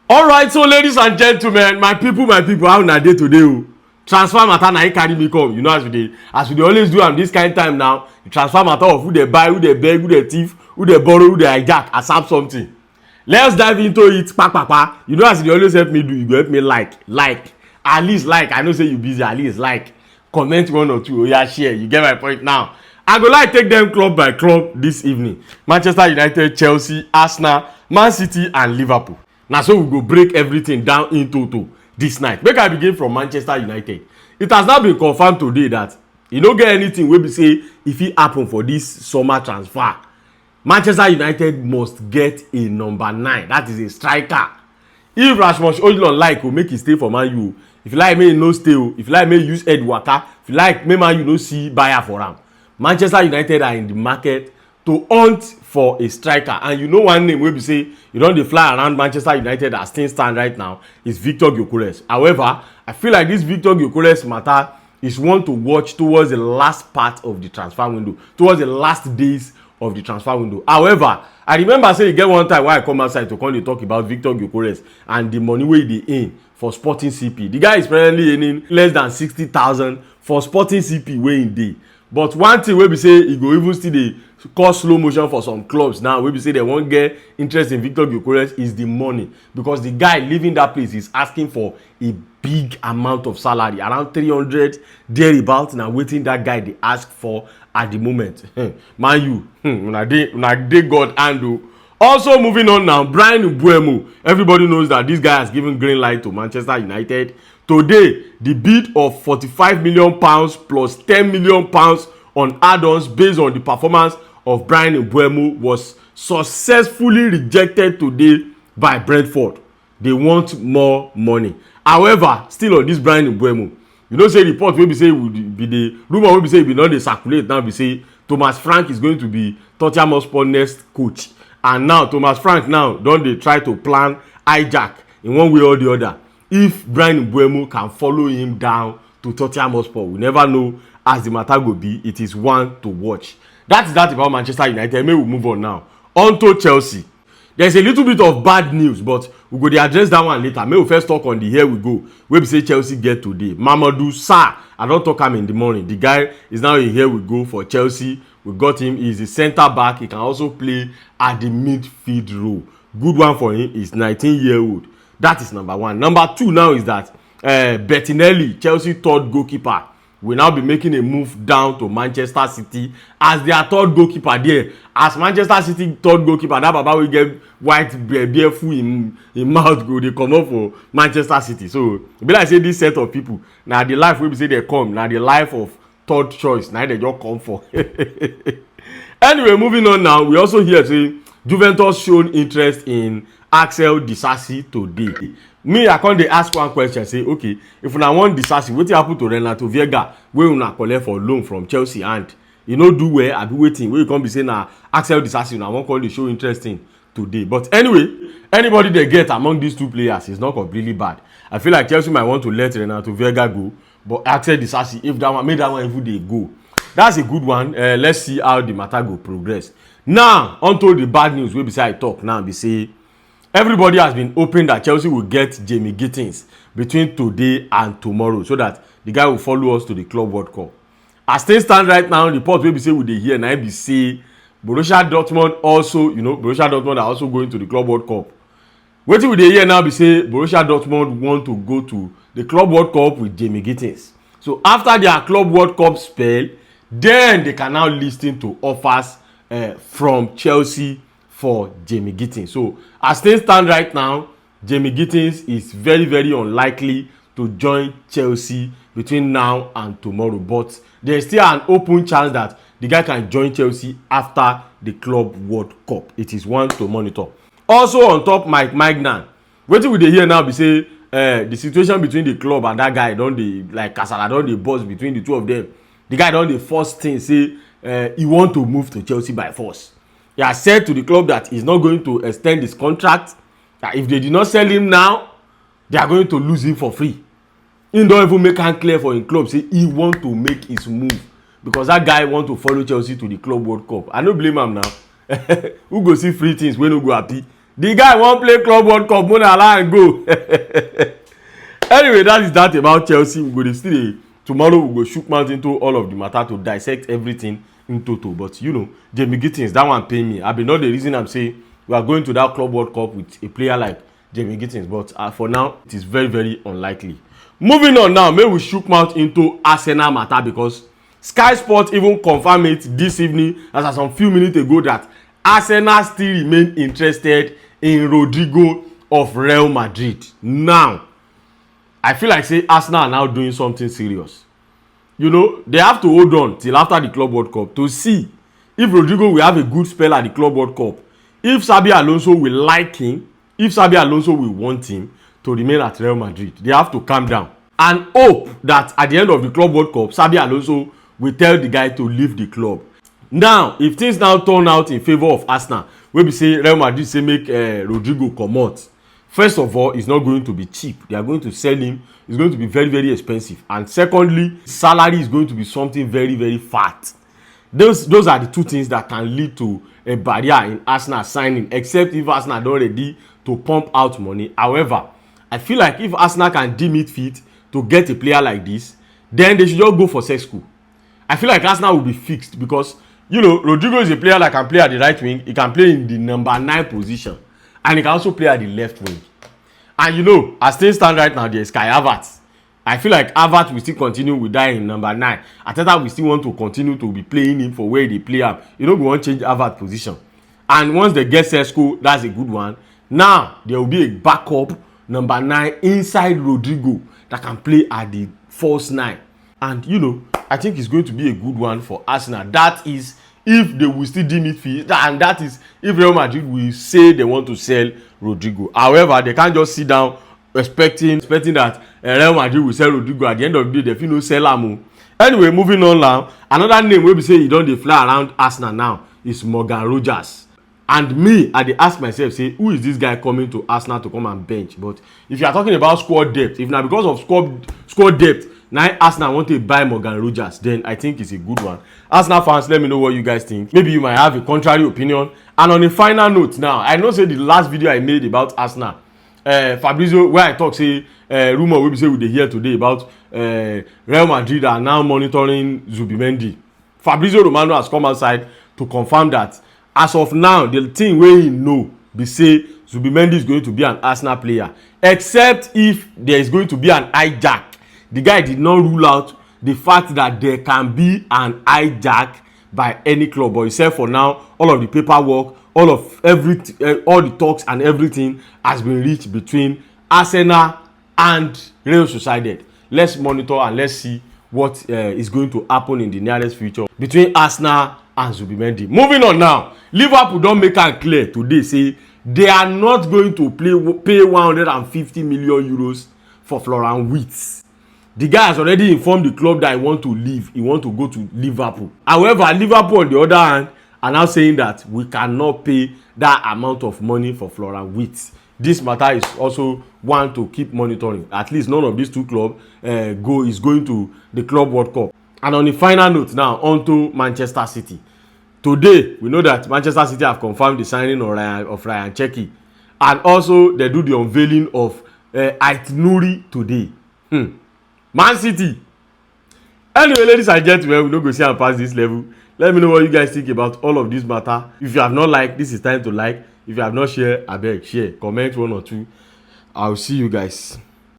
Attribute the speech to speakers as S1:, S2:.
S1: All right, so ladies and gentlemen, my people, how na dey today o? Transfer matter na carry me come. You know as we dey always do am this kind time now. The transfer matter of who dey buy, who dey beg, who dey thief, who dey borrow, who dey hijack, accept something. Let's dive into it, kpakpakpa. You know as you dey always help me do, you go help me like. At least like. I know say you busy, at least like. Comment one or two, oya share. You get my point now. I go like take them club by club this evening. Manchester United, Chelsea, Arsenal, Man City and Liverpool. Na so we go break everything down into two this night. Make I begin from Manchester United. It has now been confirmed today that e no get anything wey be say e fit happen for this summer transfer. Manchester United must get a number 9, that is a striker. If Rasmus Hojlund like o, make e stay for Man U. If you like make e no stay o, if you like make e use head waka, if you like make Man U no see buyer for am. Manchester United are in the market to hunt for a striker, and you know one name wey be say e don dey fly around Manchester United as things stand right now is Victor Gyökeres. However, I feel like this Victor Gyökeres matter is one to watch towards the last part of the transfer window, towards the last days of the transfer window. However, I remember say e get one time wey I come outside to come dey talk about Victor Gyökeres and the money wey e dey earn for Sporting CP. The guy is presently earning less than 60,000 for Sporting CP wey im dey. But one thing wey be say e go even still dey cause slow motion for some clubs now wey be say they wan get interest in Victor Gyökeres is the money, because the guy leaving that place is asking for a big amount of salary, around 300 thereabout. Na wetin that guy dey ask for at the moment. Man U, una dey God hand o. Also moving on now, Bryan Mbeumo. Everybody knows that this guy has given green light to Manchester United. Today, the bid of 45 million pounds plus 10 million pounds on add-ons based on the performance of Bryan Mbeumo was successfully rejected today by Brentford. They want more money. However, still on this Bryan Mbeumo, you know say report wey be say be the rumor wey be say e bin don dey circulate now be say Thomas Frank is going to be Tottenham Hotspur next coach. And now Thomas Frank now don dey try to plan hijack in one way or the other. If Bryan Mbeumo can follow him down to Tottenham Hotspur, we never know as the matter go be. It is one to watch. That is that about Manchester United. May we move on now. On to Chelsea. There's a little bit of bad news, but we go dey address that one later. May we first talk on the here we go wey be say Chelsea get today. Mamadou Sarr, I don talk am in the morning. The guy is now a here we go for Chelsea. We got him. He's a centre back. He can also play at the midfield role. Good one for him. He's 19-year-old. That is number one. Number two now is that Bettinelli, Chelsea third goalkeeper, will now be making a move down to Manchester City as their third goalkeeper there. As Manchester City third goalkeeper, that baba will get white beer full in mouth go dey comot for Manchester City. So e be like say this set of people na the life wey be say they come, na the life of third choice na they just come for. Anyway, moving on now, we also hear say Juventus shown interest in Axel Disasi today. Me, I come dey ask one question, say okay, if una want Disasi, wetin happen to Renato Vieira wey una collect for loan from Chelsea and e no do well, abi wetin wey you come be say na Axel Disasi una wan come dey show interest in today. But anyway, anybody they get among these two players is not completely bad. I feel like Chelsea might want to let Renato Vieira go, but Axel Disasi, if that one make that one even dey go, that's a good one. Let's see how the matter go progress. Now, onto the bad news wey be say I talk now be say everybody has been hoping that Chelsea will get Jamie Gittins between today and tomorrow so that the guy will follow us to the Club World Cup. As things stand right now, the report wey be say we dey hear na be say Borussia Dortmund also, Borussia Dortmund are also going to the Club World Cup. Wetin we dey hear now be say Borussia Dortmund want to go to the Club World Cup with Jamie Gittins. So after their Club World Cup spell, then they can now listen to offers from Chelsea for Jamie Gittins. So as things stand right now, Jamie Gittins is very, very unlikely to join Chelsea between now and tomorrow. But there's still an open chance that the guy can join Chelsea after the Club World Cup. It is one to monitor. Also on top, Mike Maignan. Wetin we dey hear now be say the situation between the club and that guy don dey like kasala don dey burst between the two of them. The guy don dey force things, say he want to move to Chelsea by force. He has said to the club that he's not going to extend his contract, that if they did not sell him now, they are going to lose him for free. He don't even make am clear for him club, say he want to make his move because that guy want to follow Chelsea to the Club World Cup. I no blame him now. Who go see free things wey no go happy? The guy won't play Club World Cup, Mona allow and go. Anyway, that is that about Chelsea. We go still tomorrow. We go shoot mouth into all of the matter to dissect everything in total. But you know, Jamie Gittins, that one pay me. I be not the reason I'm saying we are going to that Club World Cup with a player like Jamie Gittins. But for now, it is very, very unlikely. Moving on now, may we shoot mouth into Arsenal matter because Sky Sports even confirmed it this evening, as some few minutes ago, that Arsenal still remain interested in Rodrigo of Real Madrid. Now, I feel like say Arsenal are now doing something serious. You know, they have to hold on till after the Club World Cup to see if Rodrigo will have a good spell at the Club World Cup, if Xabi Alonso will like him, if Xabi Alonso will want him to remain at Real Madrid. They have to calm down and hope that at the end of the Club World Cup, Xabi Alonso will tell the guy to leave the club. Now, if things now turn out in favor of Arsenal, wey be say Real Madrid say make Rodrigo comot, first of all, it's not going to be cheap. They are going to sell him. It's going to be very, very expensive. And secondly, salary is going to be something very, very fat. Those are the two things that can lead to a barrier in Arsenal signing, except if Arsenal don ready to pump out money. However, I feel like if Arsenal can deem it fit to get a player like this, then they should just go for Sesko. I feel like Arsenal will be fixed because, you know, Rodrigo is a player that can play at the right wing. He can play in the number 9 position. And he can also play at the left wing. And you know, as things stand right now, there is Kai Havertz. I feel like Havertz will still continue with that in number 9. Ateta will still want to continue to be playing him for where they play him. You know, we want to change Havertz position. And once they get Sesko, that's a good one. Now, there will be a backup number 9 inside Rodrigo that can play at the false 9. And you know, I think it's going to be a good one for Arsenal. That is if they will still deem it fit, and that is if Real Madrid will say they want to sell Rodrigo. However, they can't just sit down expecting that Real Madrid will sell Rodrigo. At the end of the day, they fit no sell am. Anyway, moving on now, another name wey be say e don dey fly around Arsenal now is Morgan Rogers. And me, I dey ask myself, say, who is this guy coming to Arsenal to come and bench? But if you are talking about squad depth, if na because of squad depth, now Arsenal want to buy Morgan Rogers, then I think it's a good one. Arsenal fans, let me know what you guys think. Maybe you might have a contrary opinion. And on a final note now, I know say the last video I made about Arsenal, Fabrizio, where I talk say rumor wey be say we dey hear today about Real Madrid are now monitoring Zubimendi. Fabrizio Romano has come outside to confirm that as of now, the thing wey he know be say Zubimendi is going to be an Arsenal player, except if there is going to be an hijack. The guy did not rule out the fact that there can be an hijack by any club, but he said for now, all of the paperwork, all the talks and everything has been reached between Arsenal and Real Sociedad. Let's monitor and let's see what is going to happen in the nearest future between Arsenal and Zubimendi. Moving on now, Liverpool don make am clear today say they are not going to pay 150 million euros for Florian Wirtz. The guy has already informed the club that he want to leave. He want to go to Liverpool. However, Liverpool on the other hand are now saying that we cannot pay that amount of money for Florian Wirtz. This matter is also one to keep monitoring. At least none of these two clubs is going to the Club World Cup. And on the final note now, on to Manchester City. Today, we know that Manchester City have confirmed the signing of Ryan Cherki. And also, they do the unveiling of Ait Nouri today. Man City. Anyway, ladies and gentlemen, we don't go see and pass this level. Let me know what you guys think about all of this matter. If you have not liked, this is time to like. If you have not shared, I beg, share, comment 1 or 2. I'll see you guys.